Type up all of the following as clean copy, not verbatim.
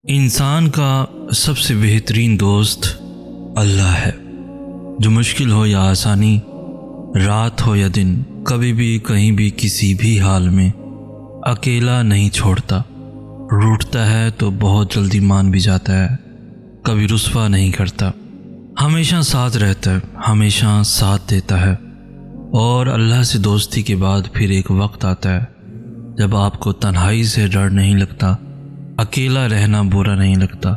انسان کا سب سے بہترین دوست اللہ ہے، جو مشکل ہو یا آسانی، رات ہو یا دن، کبھی بھی کہیں بھی کسی بھی حال میں اکیلا نہیں چھوڑتا۔ روٹھتا ہے تو بہت جلدی مان بھی جاتا ہے، کبھی رسوا نہیں کرتا، ہمیشہ ساتھ رہتا ہے، ہمیشہ ساتھ دیتا ہے۔ اور اللہ سے دوستی کے بعد پھر ایک وقت آتا ہے جب آپ کو تنہائی سے ڈر نہیں لگتا، اکیلا رہنا برا نہیں لگتا،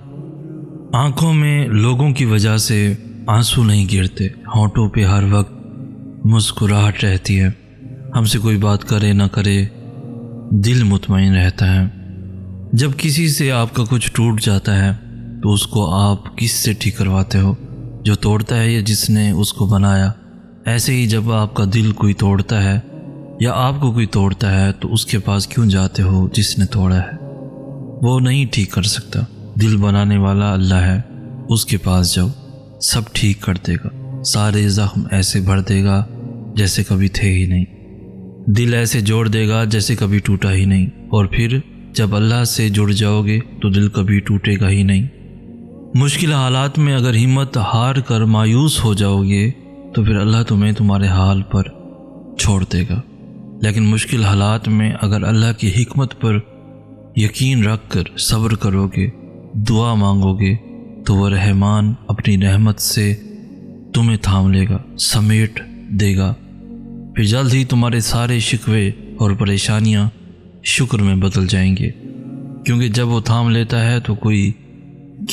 آنکھوں میں لوگوں کی وجہ سے آنسو نہیں گرتے، ہونٹوں پہ ہر وقت مسکراہٹ رہتی ہے، ہم سے کوئی بات کرے نہ کرے دل مطمئن رہتا ہے۔ جب کسی سے آپ کا کچھ ٹوٹ جاتا ہے تو اس کو آپ کس سے ٹھیک کرواتے ہو؟ جو توڑتا ہے یا جس نے اس کو بنایا؟ ایسے ہی جب آپ کا دل کوئی توڑتا ہے یا آپ کو کوئی توڑتا ہے تو اس کے پاس کیوں جاتے ہو جس نے توڑا ہے؟ وہ نہیں ٹھیک کر سکتا، دل بنانے والا اللہ ہے، اس کے پاس جاؤ، سب ٹھیک کر دے گا، سارے زخم ایسے بھر دے گا جیسے کبھی تھے ہی نہیں، دل ایسے جوڑ دے گا جیسے کبھی ٹوٹا ہی نہیں۔ اور پھر جب اللہ سے جڑ جاؤ گے تو دل کبھی ٹوٹے گا ہی نہیں۔ مشکل حالات میں اگر ہمت ہار کر مایوس ہو جاؤ گے تو پھر اللہ تمہیں تمہارے حال پر چھوڑ دے گا، لیکن مشکل حالات میں اگر اللہ کی حکمت پر یقین رکھ کر صبر کرو گے، دعا مانگو گے تو وہ رحمان اپنی رحمت سے تمہیں تھام لے گا، سمیٹ دے گا، پھر جلد ہی تمہارے سارے شکوے اور پریشانیاں شکر میں بدل جائیں گے، کیونکہ جب وہ تھام لیتا ہے تو کوئی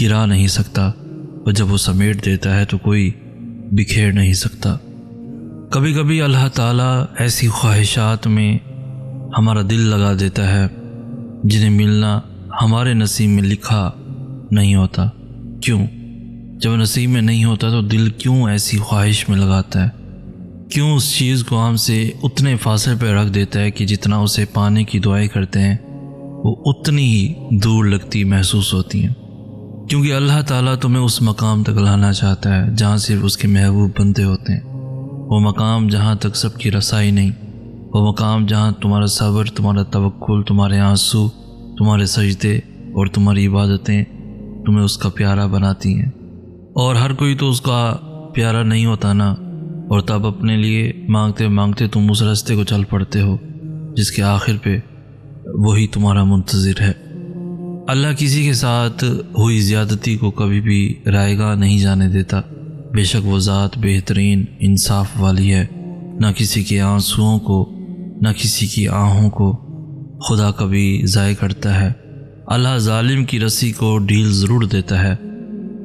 گرا نہیں سکتا، اور جب وہ سمیٹ دیتا ہے تو کوئی بکھیر نہیں سکتا۔ کبھی کبھی اللہ تعالیٰ ایسی خواہشات میں ہمارا دل لگا دیتا ہے جنہیں ملنا ہمارے نصیب میں لکھا نہیں ہوتا۔ کیوں؟ جب نصیب میں نہیں ہوتا تو دل کیوں ایسی خواہش میں لگاتا ہے؟ کیوں اس چیز کو ہم سے اتنے فاصلے پہ رکھ دیتا ہے کہ جتنا اسے پانے کی دعائیں کرتے ہیں وہ اتنی ہی دور لگتی محسوس ہوتی ہیں؟ کیونکہ اللہ تعالیٰ تمہیں اس مقام تک لانا چاہتا ہے جہاں صرف اس کے محبوب بندے ہوتے ہیں، وہ مقام جہاں تک سب کی رسائی نہیں، وہ مقام جہاں تمہارا صبر، تمہارا توکل، تمہارے آنسو، تمہارے سجدے اور تمہاری عبادتیں تمہیں اس کا پیارا بناتی ہیں۔ اور ہر کوئی تو اس کا پیارا نہیں ہوتا نا، اور تب اپنے لیے مانگتے مانگتے تم اس راستے کو چل پڑتے ہو جس کے آخر پہ وہی تمہارا منتظر ہے۔ اللہ کسی کے ساتھ ہوئی زیادتی کو کبھی بھی رائے گاہ نہیں جانے دیتا، بے شک وہ ذات بہترین انصاف والی ہے، نہ کسی کے آنسوؤں کو نہ کسی کی آہوں کو خدا کبھی ضائع کرتا ہے۔ اللہ ظالم کی رسی کو ڈھیل ضرور دیتا ہے،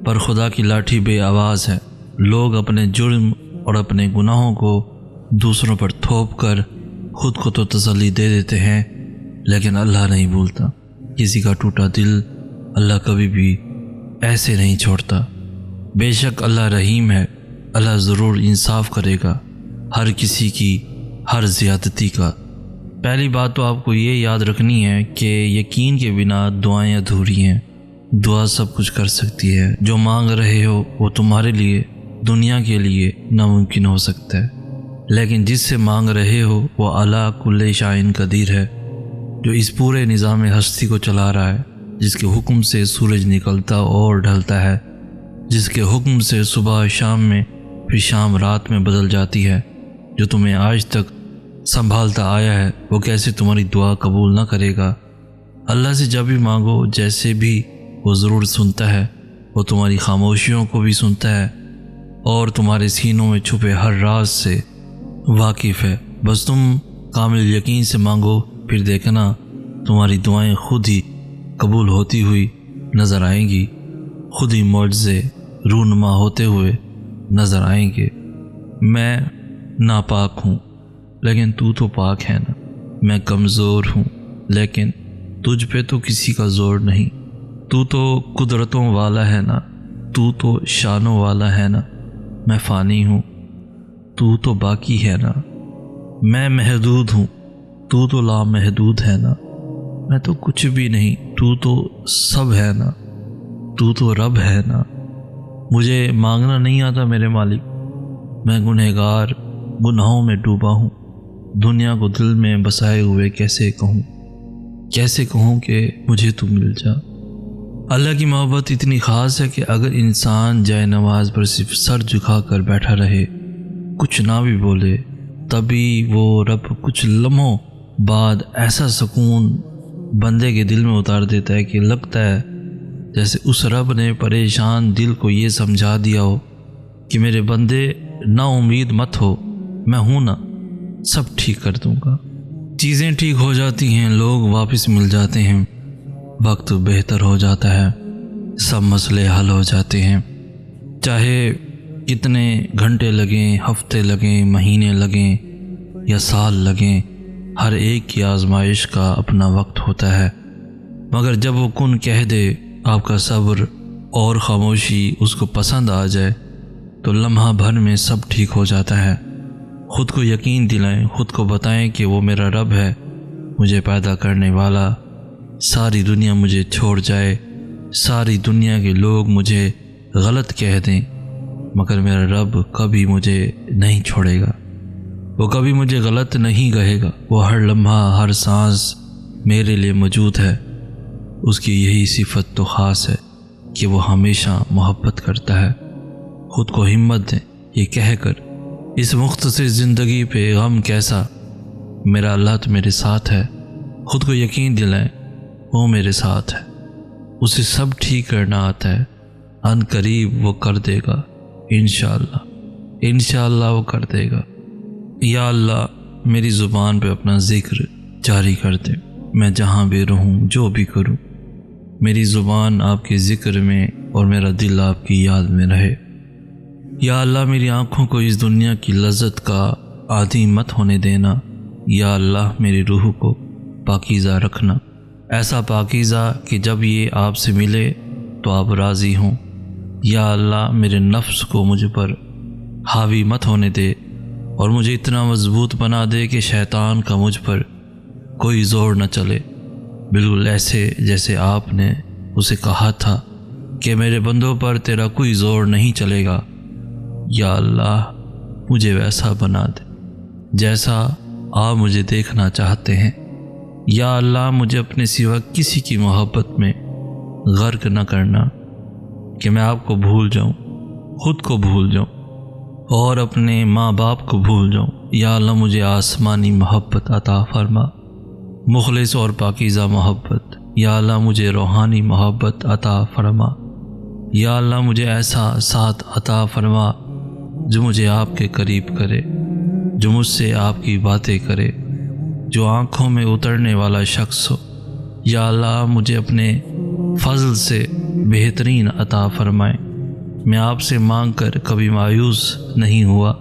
پر خدا کی لاٹھی بے آواز ہے۔ لوگ اپنے جرم اور اپنے گناہوں کو دوسروں پر تھوپ کر خود کو تو تسلی دے دیتے ہیں، لیکن اللہ نہیں بھولتا کسی کا ٹوٹا دل، اللہ کبھی بھی ایسے نہیں چھوڑتا۔ بے شک اللہ رحیم ہے، اللہ ضرور انصاف کرے گا ہر کسی کی ہر زیادتی کا۔ پہلی بات تو آپ کو یہ یاد رکھنی ہے کہ یقین کے بنا دعائیں ادھوری ہیں۔ دعا سب کچھ کر سکتی ہے، جو مانگ رہے ہو وہ تمہارے لیے دنیا کے لیے ناممکن ہو سکتا ہے، لیکن جس سے مانگ رہے ہو وہ اعلیٰ کل شائن قدیر ہے، جو اس پورے نظام ہستی کو چلا رہا ہے، جس کے حکم سے سورج نکلتا اور ڈھلتا ہے، جس کے حکم سے صبح شام میں پھر شام رات میں بدل جاتی ہے، جو تمہیں آج تک سنبھالتا آیا ہے، وہ کیسے تمہاری دعا قبول نہ کرے گا؟ اللہ سے جب بھی مانگو جیسے بھی، وہ ضرور سنتا ہے، وہ تمہاری خاموشیوں کو بھی سنتا ہے اور تمہارے سینوں میں چھپے ہر راز سے واقف ہے۔ بس تم کامل یقین سے مانگو، پھر دیکھنا تمہاری دعائیں خود ہی قبول ہوتی ہوئی نظر آئیں گی، خود ہی معجزے رونما ہوتے ہوئے نظر آئیں گے۔ میں ناپاک ہوں لیکن تو پاک ہے نا، میں کمزور ہوں لیکن تجھ پہ تو کسی کا زور نہیں، تو قدرتوں والا ہے نا، تو شانوں والا ہے نا، میں فانی ہوں تو باقی ہے نا، میں محدود ہوں تو لامحدود ہے نا، میں تو کچھ بھی نہیں تو سب ہے نا، تو رب ہے نا۔ مجھے مانگنا نہیں آتا میرے مالک، میں گنہگار گناہوں میں ڈوبا ہوں، دنیا کو دل میں بسائے ہوئے کیسے کہوں کہ مجھے تو مل جا۔ اللہ کی محبت اتنی خاص ہے کہ اگر انسان جائے نماز پر صرف سر جھکا کر بیٹھا رہے، کچھ نہ بھی بولے، تبھی وہ رب کچھ لمحوں بعد ایسا سکون بندے کے دل میں اتار دیتا ہے کہ لگتا ہے جیسے اس رب نے پریشان دل کو یہ سمجھا دیا ہو کہ میرے بندے نا امید مت ہو، میں ہوں نا، سب ٹھیک کر دوں گا۔ چیزیں ٹھیک ہو جاتی ہیں، لوگ واپس مل جاتے ہیں، وقت بہتر ہو جاتا ہے، سب مسئلے حل ہو جاتے ہیں، چاہے کتنے گھنٹے لگیں، ہفتے لگیں، مہینے لگیں یا سال لگیں، ہر ایک کی آزمائش کا اپنا وقت ہوتا ہے، مگر جب وہ کن کہہ دے، آپ کا صبر اور خاموشی اس کو پسند آ جائے تو لمحہ بھر میں سب ٹھیک ہو جاتا ہے۔ خود کو یقین دلائیں، خود کو بتائیں کہ وہ میرا رب ہے، مجھے پیدا کرنے والا۔ ساری دنیا مجھے چھوڑ جائے، ساری دنیا کے لوگ مجھے غلط کہہ دیں، مگر میرا رب کبھی مجھے نہیں چھوڑے گا، وہ کبھی مجھے غلط نہیں کہے گا، وہ ہر لمحہ ہر سانس میرے لیے موجود ہے۔ اس کی یہی صفت تو خاص ہے کہ وہ ہمیشہ محبت کرتا ہے۔ خود کو ہمت دیں یہ کہہ کر، اس مختصر زندگی پہ غم کیسا، میرا اللہ تو میرے ساتھ ہے۔ خود کو یقین دلائیں وہ میرے ساتھ ہے، اسے سب ٹھیک کرنا آتا ہے، ان قریب وہ کر دے گا، انشاءاللہ وہ کر دے گا۔ یا اللہ میری زبان پہ اپنا ذکر جاری کر دے، میں جہاں بھی رہوں، جو بھی کروں، میری زبان آپ کے ذکر میں اور میرا دل آپ کی یاد میں رہے۔ یا اللہ میری آنکھوں کو اس دنیا کی لذت کا عادی مت ہونے دینا۔ یا اللہ میری روح کو پاکیزہ رکھنا، ایسا پاکیزہ کہ جب یہ آپ سے ملے تو آپ راضی ہوں۔ یا اللہ میرے نفس کو مجھ پر حاوی مت ہونے دے اور مجھے اتنا مضبوط بنا دے کہ شیطان کا مجھ پر کوئی زور نہ چلے، بالکل ایسے جیسے آپ نے اسے کہا تھا کہ میرے بندوں پر تیرا کوئی زور نہیں چلے گا۔ یا اللہ مجھے ویسا بنا دے جیسا آپ مجھے دیکھنا چاہتے ہیں۔ یا اللہ مجھے اپنے سوا کسی کی محبت میں غرق نہ کرنا کہ میں آپ کو بھول جاؤں، خود کو بھول جاؤں اور اپنے ماں باپ کو بھول جاؤں۔ یا اللہ مجھے آسمانی محبت عطا فرما، مخلص اور پاکیزہ محبت۔ یا اللہ مجھے روحانی محبت عطا فرما۔ یا اللہ مجھے ایسا ساتھ عطا فرما جو مجھے آپ کے قریب کرے، جو مجھ سے آپ کی باتیں کرے، جو آنکھوں میں اترنے والا شخص ہو۔ یا اللہ مجھے اپنے فضل سے بہترین عطا فرمائے، میں آپ سے مانگ کر کبھی مایوس نہیں ہوا،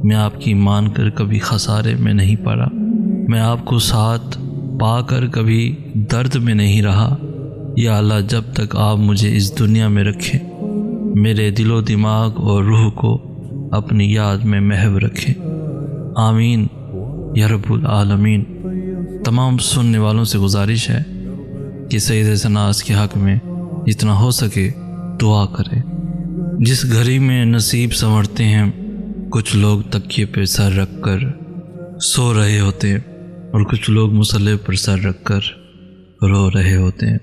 میں آپ کی مان کر کبھی خسارے میں نہیں پڑا، میں آپ کو ساتھ پا کر کبھی درد میں نہیں رہا۔ یا اللہ جب تک آپ مجھے اس دنیا میں رکھیں، میرے دل و دماغ اور روح کو اپنی یاد میں محو رکھیں، آمین یا رب العالمین۔ تمام سننے والوں سے گزارش ہے کہ سید سناس کے حق میں جتنا ہو سکے دعا کریں۔ جس گھڑی میں نصیب سنورتے ہیں، کچھ لوگ تکیے پہ سر رکھ کر سو رہے ہوتے ہیں اور کچھ لوگ مصلی پر سر رکھ کر رو رہے ہوتے ہیں۔